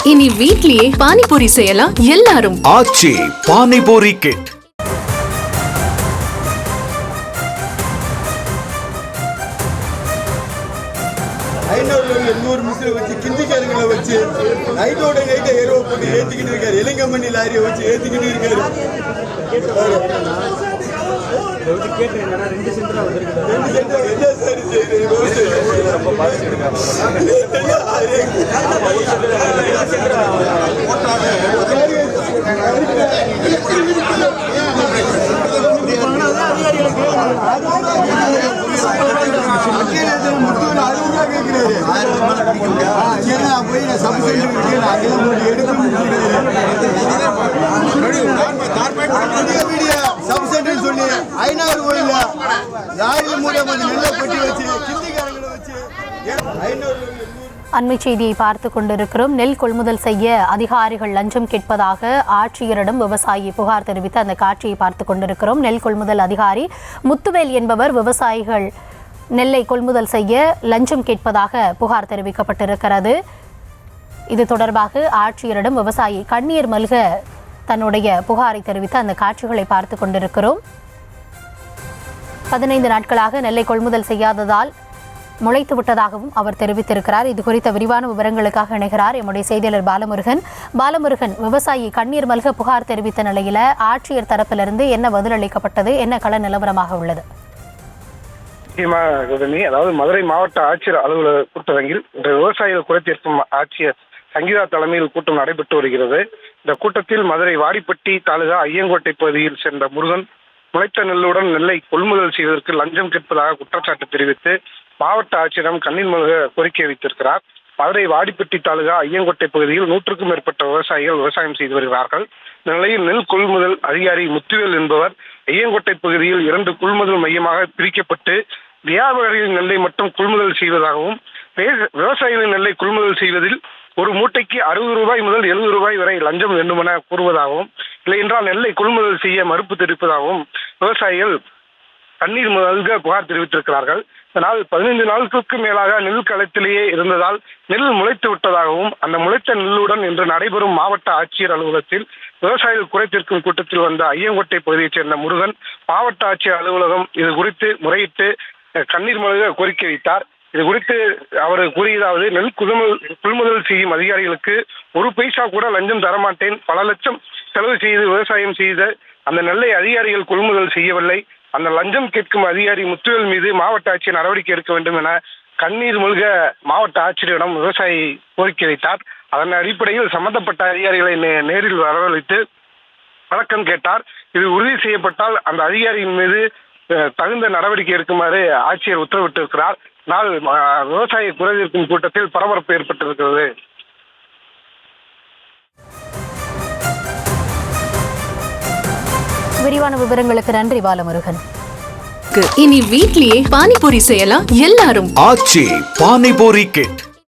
இனி வீட்லயே பானிபூரி செய்யலாம் எல்லாரும். ஆச்சி பானிபூரி கிட். வச்சு கிந்திக்காரங்களை வச்சு நைட்டோட நைட்டை ஏறுவ போட்டு ஏத்திக்கிட்டு இருக்காரு. இளங்கம்மணி லாரியை வச்சு ஏத்திக்கிட்டு இருக்காரு. அண்மை செய்தியை பார்த்துக் கொண்டிருக்கிறோம். நெல் கொள்முதல் செய்ய அதிகாரிகள் லஞ்சம் கேட்பதாக ஆட்சியரிடம் விவசாயி புகார் தெரிவித்து அந்த காட்சியை பார்த்துக் கொண்டிருக்கிறோம். நெல் கொள்முதல் அதிகாரி முத்துவேல் என்பவர் விவசாயிகள் நெல்லை கொள்முதல் செய்ய லஞ்சம் கேட்பதாக புகார் தெரிவிக்கப்பட்டிருக்கிறது. இது தொடர்பாக ஆட்சியரிடம் விவசாயி கண்ணீர் மல்க தன்னுடைய புகாரை தெரிவித்து அந்த காட்சிகளை பார்த்துக் கொண்டிருக்கிறோம். 15 நாட்களாக நெல்லை கொள்முதல் செய்யாததால் முளைத்து விட்டதாகவும் அவர் தெரிவித்திருக்கிறார். இது குறித்த விரிவான விவரங்களுக்காக இணைகிறார் எம்முடைய செய்தியாளர் பாலமுருகன். விவசாயி கண்ணீர் மல்க புகார் தெரிவித்த நிலையில ஆட்சியர் தரப்பிலிருந்து என்ன பதிலளிக்கப்பட்டது, என்ன கள நிலவரமாக உள்ளது? அதாவது மதுரை மாவட்ட ஆட்சியர் அலுவலக கூட்டரங்கில் இன்று விவசாயிகள் குறைதீர்க்கும் ஆட்சியர் சங்கீதா தலைமையில் கூட்டம் நடைபெற்று வருகிறது. இந்த கூட்டத்தில் மதுரை வாடிப்பட்டி தாலுகா ஐயங்கோட்டை பகுதியில் சேர்ந்த முருகன் முளைத்த நெல்லுடன் நெல்லை கொள்முதல் செய்வதற்கு லஞ்சம் கேட்பதாக குற்றச்சாட்டு தெரிவித்து மாவட்ட ஆட்சியரிடம் கண்ணீர் மல்க கோரிக்கை வைத்திருக்கிறார். மதுரை வாடிப்பட்டி தாலுகா ஐயங்கோட்டை பகுதியில் 100க்கும் மேற்பட்ட விவசாயிகள் விவசாயம் செய்து வருகிறார்கள். இந்த நிலையில் நெல் கொள்முதல் அதிகாரி முத்துவேல் என்பவர் ஐயங்கோட்டை பகுதியில் 2 கொள்முதல் மையமாக பிரிக்கப்பட்டு வியாபாரிகளின் நெல்லை மட்டும் கொள்முதல் செய்வதாகவும் விவசாயிகளின் நெல்லை கொள்முதல் செய்வதில் ஒரு மூட்டைக்கு 60 ரூபாய் முதல் 70 ரூபாய் வரை லஞ்சம் வேண்டுமென கூறுவதாகவும், இல்லை என்றால் நெல்லை கொள்முதல் செய்ய மறுப்பு தெரிவிப்பதாகவும் விவசாயிகள் கண்ணீர் மல்க புகார் தெரிவித்திருக்கிறார்கள். இதனால் 15 நாட்களுக்கு மேலாக நெல் களத்திலேயே இருந்ததால் நெல் முளைத்து விட்டதாகவும், அந்த முளைத்த நெல்லுடன் இன்று நடைபெறும் மாவட்ட ஆட்சியர் அலுவலகத்தில் விவசாயிகள் குறைதீர்க்கும் கூட்டத்தில் வந்த ஐயங்கோட்டை பகுதியைச் சேர்ந்த முருகன் மாவட்ட ஆட்சியர் அலுவலகம் இது குறித்து முறையிட்டு கண்ணீர் மல்க கோரிக்கை வைத்தார். இது குறித்து அவர் கூறியதாவது, நெல் கொள்முதல் செய்யும் அதிகாரிகளுக்கு 1 பைசா கூட லஞ்சம் தரமாட்டேன். பல லட்சம் செலவு செய்து விவசாயம் செய்த அந்த நெல்லை அதிகாரிகள் கொள்முதல் செய்யவில்லை. அந்த லஞ்சம் கேட்கும் அதிகாரி முத்துவேல் மீது மாவட்ட ஆட்சியர் நடவடிக்கை எடுக்க வேண்டும் என கண்ணீர் மல்க மாவட்ட ஆட்சியரிடம் விவசாயி கோரிக்கை வைத்தார். அதன் அடிப்படையில் சம்பந்தப்பட்ட அதிகாரிகளை நேரில் வரவழைத்து வழக்கம் கேட்டார். இது உறுதி செய்யப்பட்டால் அந்த அதிகாரியின் மீது தகுந்த நடவடிக்கை எடுக்குமாறு ஆட்சியர் உத்தரவிட்டிருக்கிறார். நாள் விவசாய குறைதீர்க்கும் கூட்டத்தில் பரபரப்பு ஏற்பட்டிருக்கிறது. விரிவான விவரங்களுக்கு நன்றி பாலமுருகன். இனி வீட்லயே பானிபூரி செய்யலாம் எல்லாரும். ஆச்சி பானிபூரி கிட்.